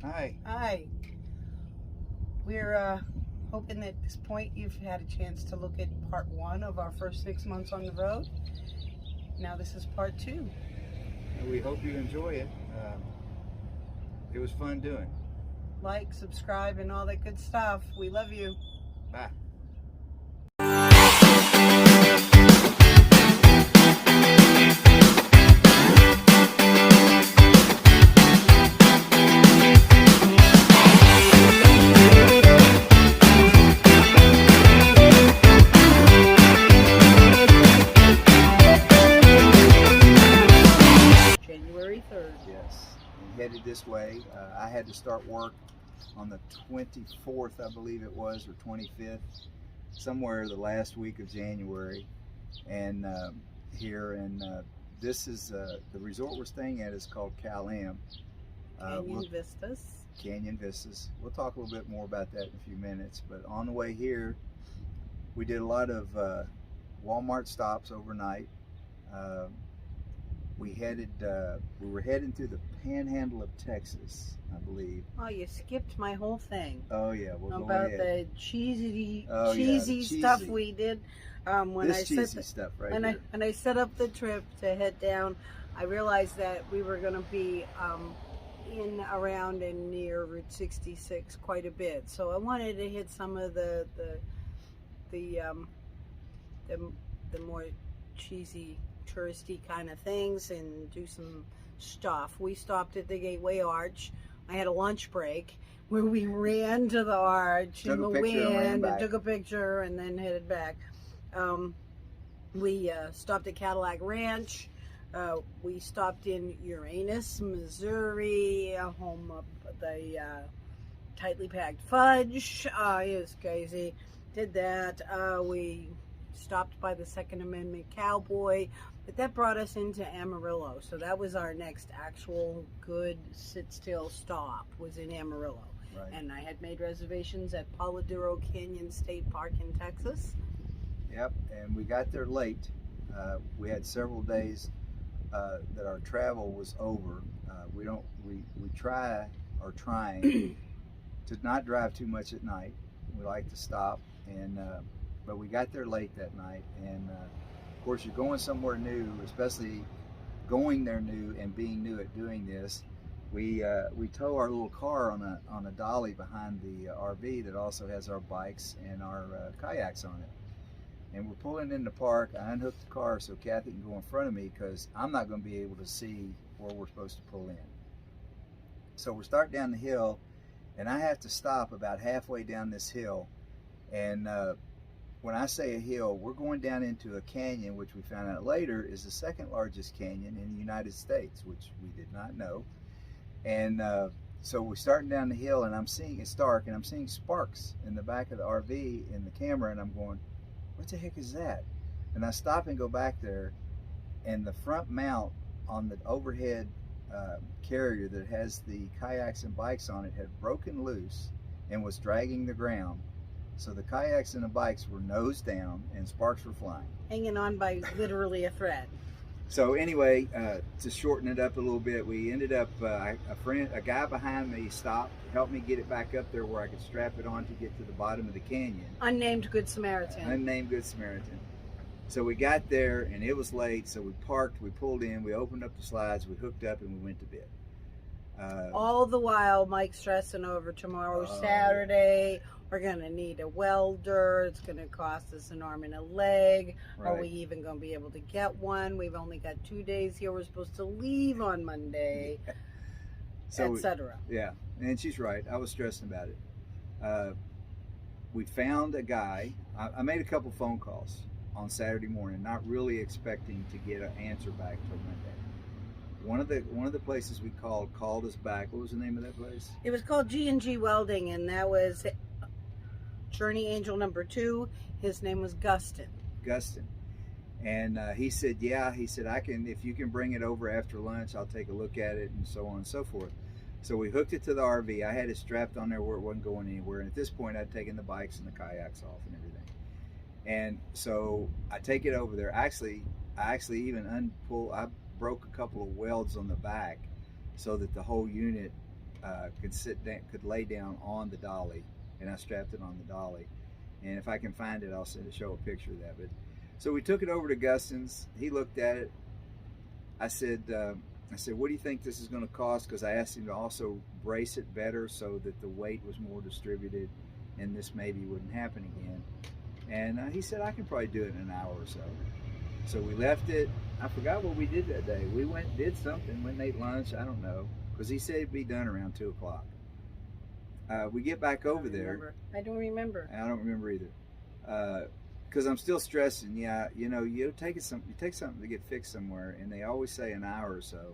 Hi. Hi. We're hoping that at this point you've had a chance to look at part one of our first 6 months on the road. Now this is part two. We hope you enjoy it. It was fun doing. Like, subscribe, and all that good stuff. We love you. Bye. January 3rd. Yes. We headed this way. I had to start work on the 24th, I believe it was, or 25th, somewhere the last week of January. And here, and this is the resort we're staying at is called Cal Am. Canyon Vistas. Canyon Vistas. We'll talk a little bit more about that in a few minutes. But on the way here, we did a lot of Walmart stops overnight. We were heading through the Panhandle of Texas, I believe. Oh, you skipped my whole thing. Oh yeah, we'll go about ahead. the cheesy cheesy stuff we did. When Stuff right here. When I set up the trip to head down, I realized that we were going to be in, around, and near Route 66 quite a bit. So I wanted to hit some of the more cheesy, touristy kind of things and do some stuff. We stopped at the Gateway Arch. I had a lunch break where we ran to the arch in the wind and took a picture and then headed back. We stopped at Cadillac Ranch. We stopped in Uranus, Missouri, home of the tightly packed fudge. It was crazy. Did that. We stopped by the Second Amendment Cowboy, but that brought us into Amarillo. So that was our next actual good sit-still stop, was in Amarillo. Right. And I had made reservations at Paladuro Canyon State Park in Texas. Yep, and we got there late. We had several days that our travel was over. We are trying to not drive too much at night. We like to stop, and but we got there late that night. And of course, you're going somewhere new, especially going there new and being new at doing this. We tow our little car on a dolly behind the RV that also has our bikes and our kayaks on it. And we're pulling in the park. I unhooked the car so Kathy can go in front of me because I'm not going to be able to see where we're supposed to pull in. So we're starting down the hill, and I have to stop about halfway down this hill. And when I say a hill, we're going down into a canyon, which we found out later is the second largest canyon in the United States, which we did not know. And so we're starting down the hill, and it's dark, and I'm seeing sparks in the back of the RV in the camera, and I'm going, what the heck is that? And I stop and go back there, and the front mount on the overhead carrier that has the kayaks and bikes on it had broken loose and was dragging the ground. So the kayaks and the bikes were nose down and sparks were flying. Hanging on by literally a thread. So anyway, to shorten it up a little bit, we ended up, a guy behind me stopped, helped me get it back up there where I could strap it on to get to the bottom of the canyon. Unnamed Good Samaritan. Unnamed Good Samaritan. So we got there and it was late, so we parked, we pulled in, we opened up the slides, we hooked up, and we went to bed. All the while, Mike's stressing over tomorrow, Saturday. We're going to need a welder. It's going to cost us an arm and a leg. Right. Are we even going to be able to get one? We've only got 2 days here. We're supposed to leave on Monday, so, etc. Yeah, and she's right. I was stressing about it. We found a guy. I made a couple phone calls on Saturday morning, not really expecting to get an answer back till Monday. One of the places we called us back. What was the name of that place? It was called G&G Welding, and that was Journey Angel number 2. His name was Gustin. And he said, yeah, he said, if you can bring it over after lunch, I'll take a look at it, and so on and so forth. So we hooked it to the RV. I had it strapped on there where it wasn't going anywhere. And at this point, I'd taken the bikes and the kayaks off and everything. And so I take it over there. I actually even I broke a couple of welds on the back so that the whole unit could sit down, could lay down on the dolly, and I strapped it on the dolly. And if I can find it, I'll show a picture of that. But so we took it over to Guston's. He looked at it. I said, what do you think this is going to cost? Because I asked him to also brace it better so that the weight was more distributed, and this maybe wouldn't happen again. And he said, I can probably do it in an hour or so. So we left it. I forgot what we did that day. We went, did something, went and ate lunch. I don't know, because he said it'd be done around 2 o'clock. We get back over there. I don't remember. I don't remember either. Because I'm still stressing. Yeah, you know, you take something to get fixed somewhere, and they always say an hour or so,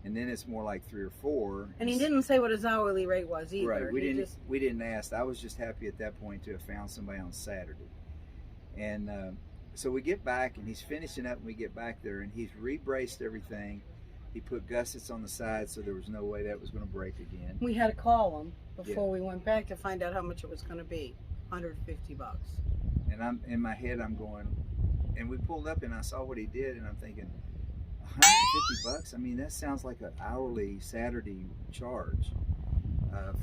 and then it's more like 3 or 4. And he didn't say what his hourly rate was either. Right. We didn't ask. I was just happy at that point to have found somebody on Saturday, and so we get back, and he's finishing up, and we get back there, and he's re-braced everything. He put gussets on the side, so there was no way that was going to break again. We had to call him before we went back to find out how much it was going to be. $150. And I'm in my head, I'm going, and we pulled up, and I saw what he did, and I'm thinking, $150? I mean, that sounds like an hourly Saturday charge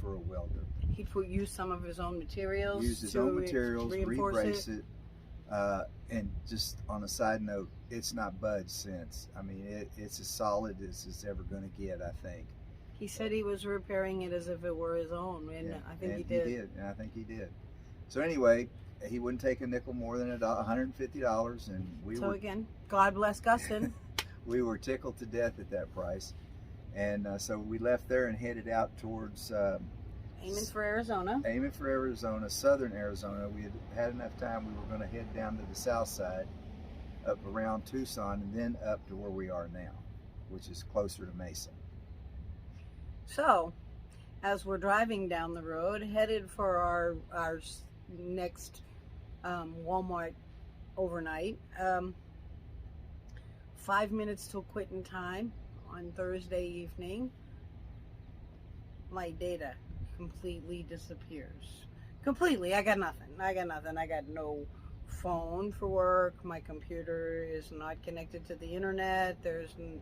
for a welder. He used some of his own materials. Used his own materials, re-brace it. And just on a side note, it's not budged since. I mean, it's as solid as it's ever going to get, I think. He said he was repairing it as if it were his own, and yeah, I think and he did. And I think he did. So anyway, he wouldn't take a nickel more than $150, and So again, God bless Guston. We were tickled to death at that price, and so we left there and headed out towards aiming for Arizona. Aiming for Arizona, southern Arizona. We had enough time. We were going to head down to the south side, up around Tucson, and then up to where we are now, which is closer to Mesa. So, as we're driving down the road, headed for our next Walmart overnight, 5 minutes till quitting time on Thursday evening, my data completely disappears. Completely. I got nothing. I got no phone for work. My computer is not connected to the internet.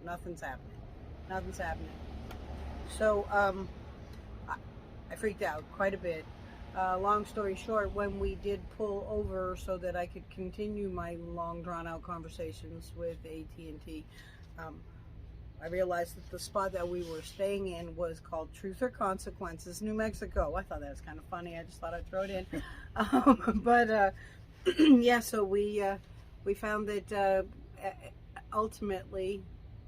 Nothing's happening. So I freaked out quite a bit. Long story short, when we did pull over so that I could continue my long drawn out conversations with AT&T, I realized that the spot that we were staying in was called Truth or Consequences, New Mexico. I thought that was kind of funny. I just thought I'd throw it in. But yeah, so we found that ultimately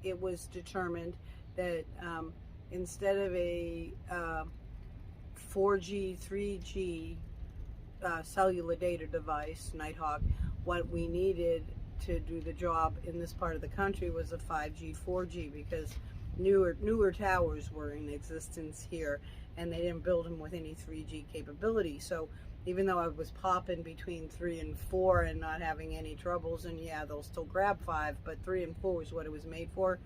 it was determined that instead of a 4G, 3G cellular data device, Nighthawk, what we needed to do the job in this part of the country was a 5G, 4G, because newer towers were in existence here, and they didn't build them with any 3G capability. So even though I was popping between 3 and 4 and not having any troubles, and yeah, they'll still grab 5, but 3 and 4 is what it was made for,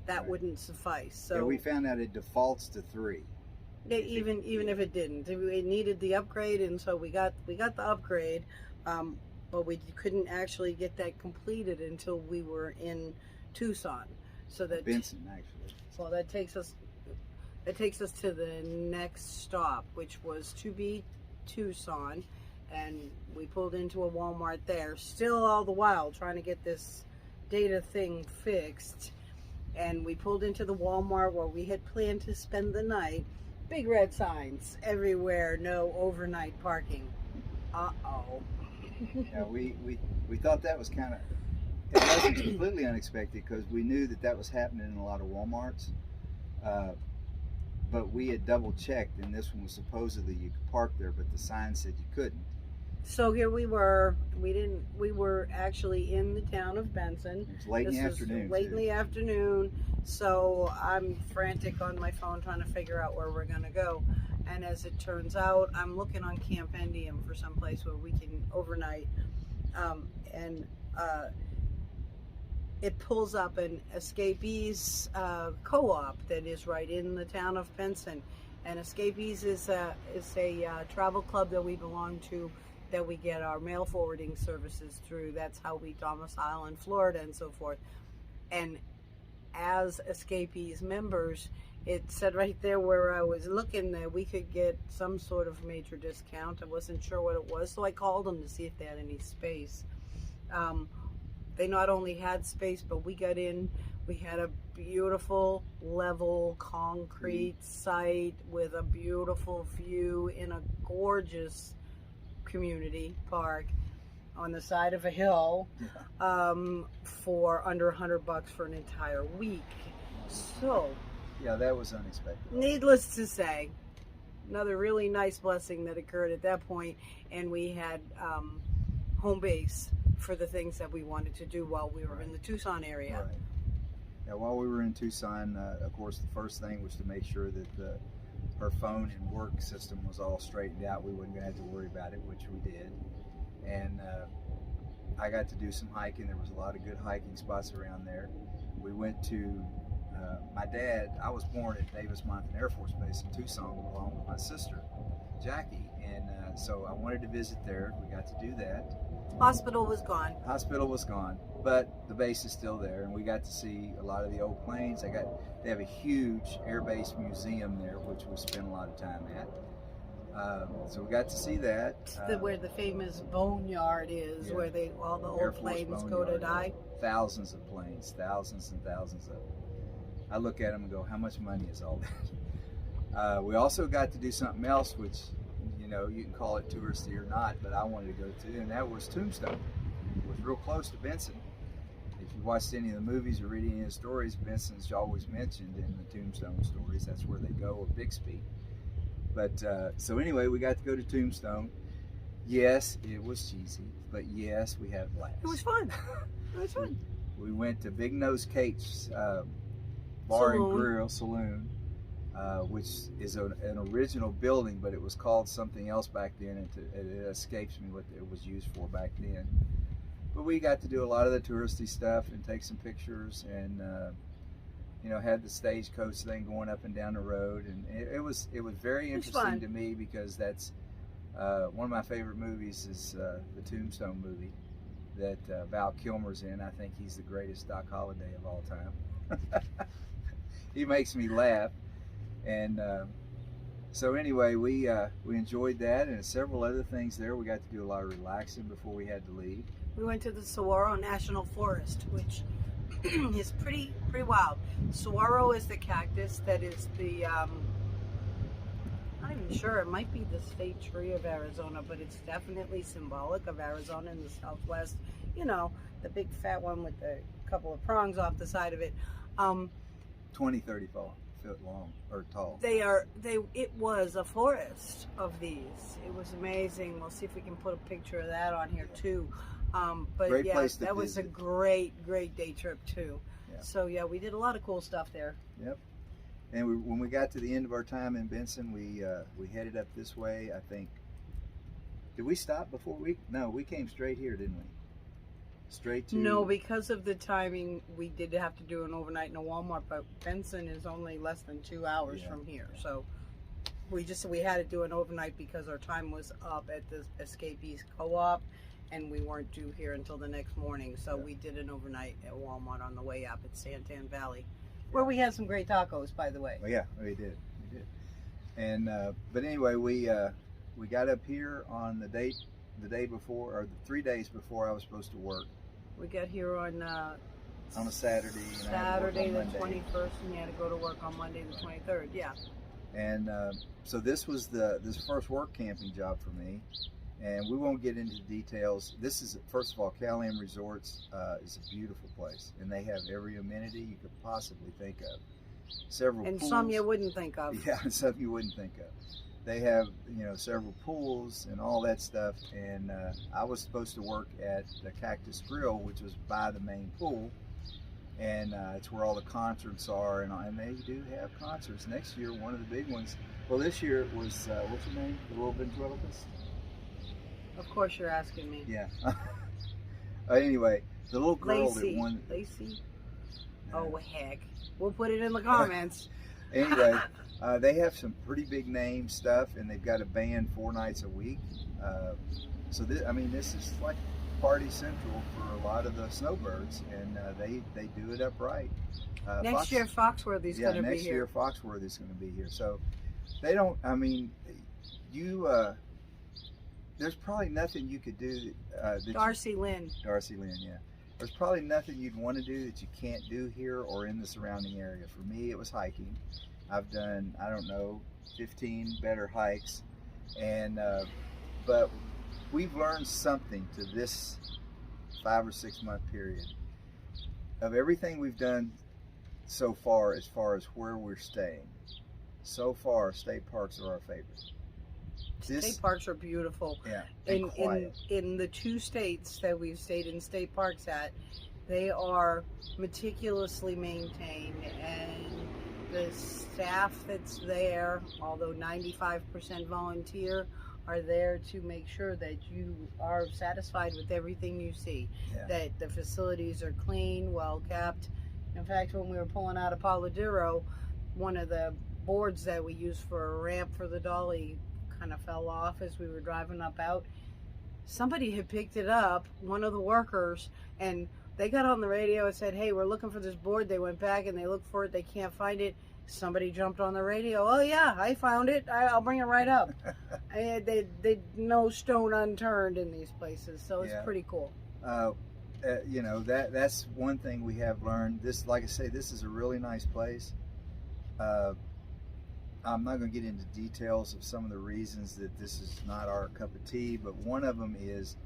that wouldn't suffice. So yeah, we found out it defaults to 3. Even if it didn't, it needed the upgrade, and so we got the upgrade, but we couldn't actually get that completed until we were in Tucson. So that Benson, actually. Well, that takes us to the next stop, which was to be Tucson, and we pulled into a Walmart there. Still, all the while trying to get this data thing fixed, and we pulled into the Walmart where we had planned to spend the night. Big red signs everywhere, no overnight parking. Uh-oh. Yeah, we thought that was kind of, it wasn't completely unexpected, because we knew that was happening in a lot of Walmarts, but we had double checked, and this one was supposedly you could park there, but the sign said you couldn't. So here we were. We were actually in the town of Benson. It was late in the afternoon. Late in the afternoon. So I'm frantic on my phone trying to figure out where we're going to go. And as it turns out, I'm looking on Campendium for some place where we can overnight. It pulls up an Escapees co-op that is right in the town of Benson. And Escapees is a travel club that we belong to, that we get our mail forwarding services through. That's how we domicile in Florida and so forth. And as Escapees members, it said right there where I was looking that we could get some sort of major discount. I wasn't sure what it was, so I called them to see if they had any space. They not only had space, but we got in. We had a beautiful level concrete site with a beautiful view in a gorgeous community park on the side of a hill, for under $100 for an entire week. So, yeah, that was unexpected. Needless to say, another really nice blessing that occurred at that point, and we had home base for the things that we wanted to do while we were in the Tucson area. Right. Yeah, while we were in Tucson, of course, the first thing was to make sure that her phone and work system was all straightened out. We wasn't going to have to worry about it, which we did. And I got to do some hiking. There was a lot of good hiking spots around there. We went to my dad. I was born at Davis-Monthan Air Force Base in Tucson along with my sister, Jackie. And so I wanted to visit there. We got to do that. Hospital was gone. Hospital was gone, but the base is still there, and we got to see a lot of the old planes. They have a huge Air Base museum there, which we spent a lot of time at. So we got to see that. Where the famous boneyard is, yeah, where all the Air old Force planes go to boneyard. die. Thousands of planes, thousands and thousands of them. I look at them and go, how much money is all that? We also got to do something else, which, you can call it touristy or not, but I wanted to go to, and that was Tombstone. It was real close to Benson. If you watched any of the movies or read any of the stories, Benson's always mentioned in the Tombstone stories. That's where they go, or Bixby. But so anyway, we got to go to Tombstone. Yes, it was cheesy, but yes, we had a blast. It was fun. It was fun. We went to Big Nose Kate's Bar and Grill Saloon, which is an original building, but it was called something else back then, and it escapes me what it was used for back then. But we got to do a lot of the touristy stuff and take some pictures, and had the stagecoach thing going up and down the road, and it was very interesting to me, because that's one of my favorite movies is the Tombstone movie that Val Kilmer's in. I think he's the greatest Doc Holliday of all time. He makes me laugh. And so anyway, we enjoyed that, and several other things there. We got to do a lot of relaxing before we had to leave. We went to the Saguaro National Forest, which is pretty wild. Saguaro is the cactus that is the I'm not even sure, it might be the state tree of Arizona, but it's definitely symbolic of Arizona in the Southwest. The big fat one with the couple of prongs off the side of it. 20-30 foot long or tall. It was a forest of these. It was amazing. We'll see if we can put a picture of that on here too. But great yeah, place to that was a visit. great day trip too. Yeah. So yeah, we did a lot of cool stuff there. Yep. And when we got to the end of our time in Benson, we headed up this way. I think. Did we stop before we? No, we came straight here, didn't we? Straight to. No, because of the timing, we did have to do an overnight in a Walmart, but Benson is only less than 2 hours from here. So we had to do an overnight because our time was up at the Escapees Co-op, and we weren't due here until the next morning. So we did an overnight at Walmart on the way up at Santan Valley, where we had some great tacos, by the way. Oh yeah, we did. And but anyway, we got up here on the day before, or the 3 days before I was supposed to work. We got here on a Saturday. And Saturday the Monday. 21st, and you had to go to work on Monday the 23rd. Yeah. And so this was this first work camping job for me, and we won't get into details. This is, first of all, Cal-Am Resorts is a beautiful place, and they have every amenity you could possibly think of. Several And pools. some you wouldn't think of. Yeah, some you wouldn't think of. They have, several pools and all that stuff, and I was supposed to work at the Cactus Grill, which was by the main pool, and it's where all the concerts are, and they do have concerts. Next year, one of the big ones, well, this year it was, what's her name? The Little Ventriloquist? Of course you're asking me. Yeah. Anyway, the little girl Lacey. that won. Lacey? Oh, heck. We'll put it in the comments. Anyway, they have some pretty big name stuff, and they've got a band 4 nights a week. So this is like party central for a lot of the snowbirds, and they do it up right. Next year, Foxworthy's going to be here. Next year, Foxworthy's going to be here. So they don't. I mean, you. There's probably nothing you could do. Darcy Lynn. Darcy Lynn, yeah. There's probably nothing you'd want to do that you can't do here or in the surrounding area. For me, it was hiking. I've done, I don't know, 15 better hikes, and but we've learned something to this 5 or 6 month period. Of everything we've done so far as where we're staying, so far state parks are our favorite. State parks are beautiful. Yeah, in the 2 states that we've stayed in state parks at, they are meticulously maintained, and the staff that's there, although 95% volunteer, are there to make sure that you are satisfied with everything you see. Yeah. That the facilities are clean, well kept. In fact, when we were pulling out of Palo Duro, one of the boards that we used for a ramp for the dolly kind of fell off as we were driving up out. Somebody had picked it up, one of the workers, and they got on the radio and said, "Hey, we're looking for this board." They went back and they looked for it. They can't find it. Somebody jumped on the radio. "Oh yeah, I found it. I'll bring it right up." They no stone unturned in these places, so it's pretty cool. You know, that's one thing we have learned. This, like I say, this is a really nice place. I'm not going to get into details of some of the reasons that this is not our cup of tea, but one of them is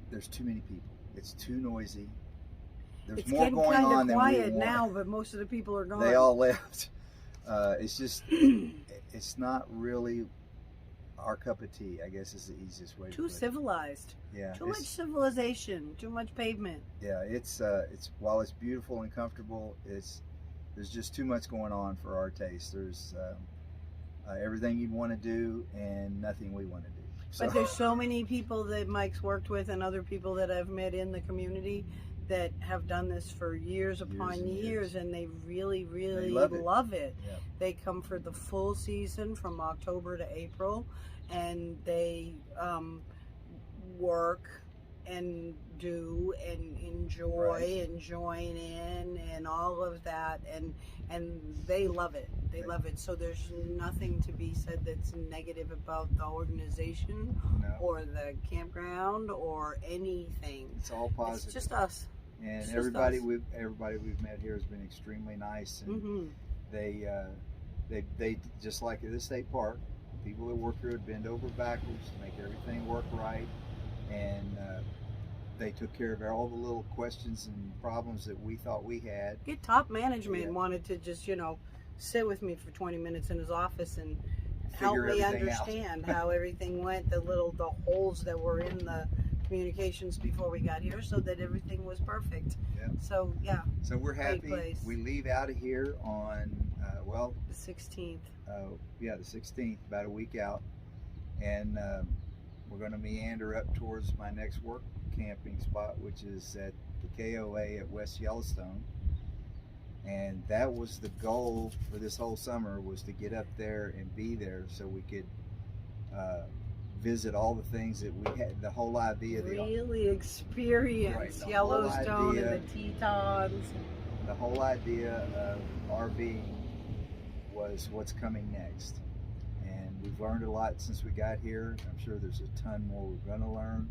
there's too many people. It's too noisy. There's It's more getting going kind on of than we quiet want. now, but most of the people are gone. They all left. It's just, it's not really our cup of tea, I guess is the easiest way to Too put it. civilized. Yeah. Too much civilization. Too much pavement. Yeah, it's while it's beautiful and comfortable, there's just too much going on for our taste. There's everything you'd want to do and nothing we want to do. So, But there's so many people that Mike's worked with and other people that I've met in the community that have done this for years upon and years, and they really, really They love it. Yeah. They come for the full season from October to April, and they work and do and enjoy and join in and all of that, and they love it. They love it. So there's nothing to be said that's negative about the organization or the campground or anything. It's all positive. It's just us. And It's everybody just us. we've met here has been extremely nice, and they just like at the state park, people that work here would bend over backwards to make everything work right, and they took care of all the little questions and problems that we thought we had. Get top management wanted to just sit with me for 20 minutes in his office and help me understand how everything went, the holes that were in the communications before we got here, so that everything was perfect. Yeah. So yeah. So we're happy. Place. We leave out of here on the 16th. The 16th, about a week out, and we're going to meander up towards my next work camping spot, which is at the KOA at West Yellowstone. And that was the goal for this whole summer, was to get up there and be there so we could visit all the things that we had, the whole idea. Really experience Yellowstone and the Tetons. The whole idea of RVing was what's coming next. And we've learned a lot since we got here. I'm sure there's a ton more we're going to learn.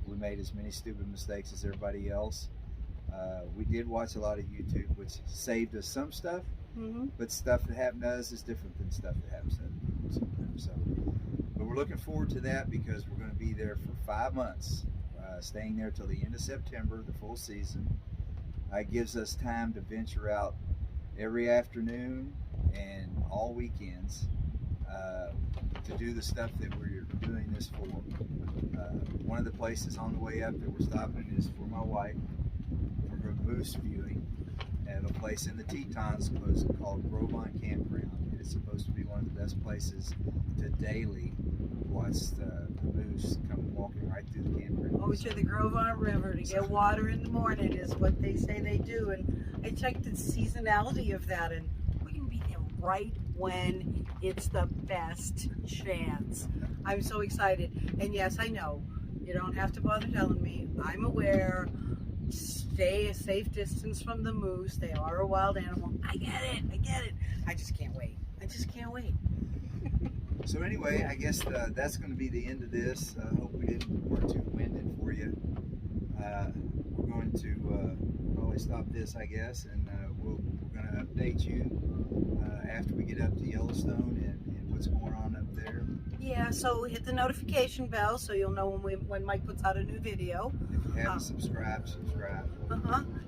We made as many stupid mistakes as everybody else. We did watch a lot of YouTube, which saved us some stuff, but stuff that happened to us is different than stuff that happens to other people sometimes. So, but we're looking forward to that because we're going to be there for 5 months, staying there till the end of September, the full season. It gives us time to venture out every afternoon and all weekends to do the stuff that we're doing this for. One of the places on the way up that we're stopping is for my wife, for her moose viewing at a place in the Tetons called Grovine Campground. It's supposed to be one of the best places to daily watch the moose come walking right through the campground. Over to the Grovine River to get water in the morning is what they say they do. And I checked the seasonality of that, and we can be there right when it's the best chance. I'm so excited. And yes, I know You don't have to bother telling me. I'm aware. Stay a safe distance from the moose. They are a wild animal. I get it. I just can't wait. So anyway, I guess that's going to be the end of this. I hope we didn't work too winded for you. We're going to probably stop this, I guess, and we're going to update you after we get up to Yellowstone and what's going on up there. Yeah, so hit the notification bell so you'll know when Mike puts out a new video. If you haven't subscribed, subscribe.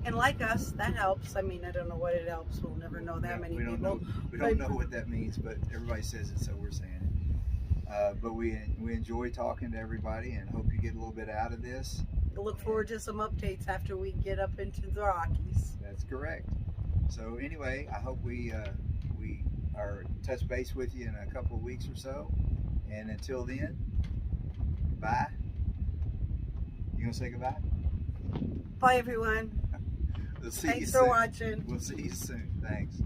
And like us, that helps. I mean, I don't know what it helps. We'll never know that many people. We don't know what that means, but everybody says it, so we're saying it. But we enjoy talking to everybody and hope you get a little bit out of this. Look forward to some updates after we get up into the Rockies. That's correct. So anyway, I hope we are touch base with you in a couple of weeks or so. And until then, bye. You gonna say goodbye? Bye, everyone. We'll see you Thanks soon. for watching. We'll see you soon. Thanks.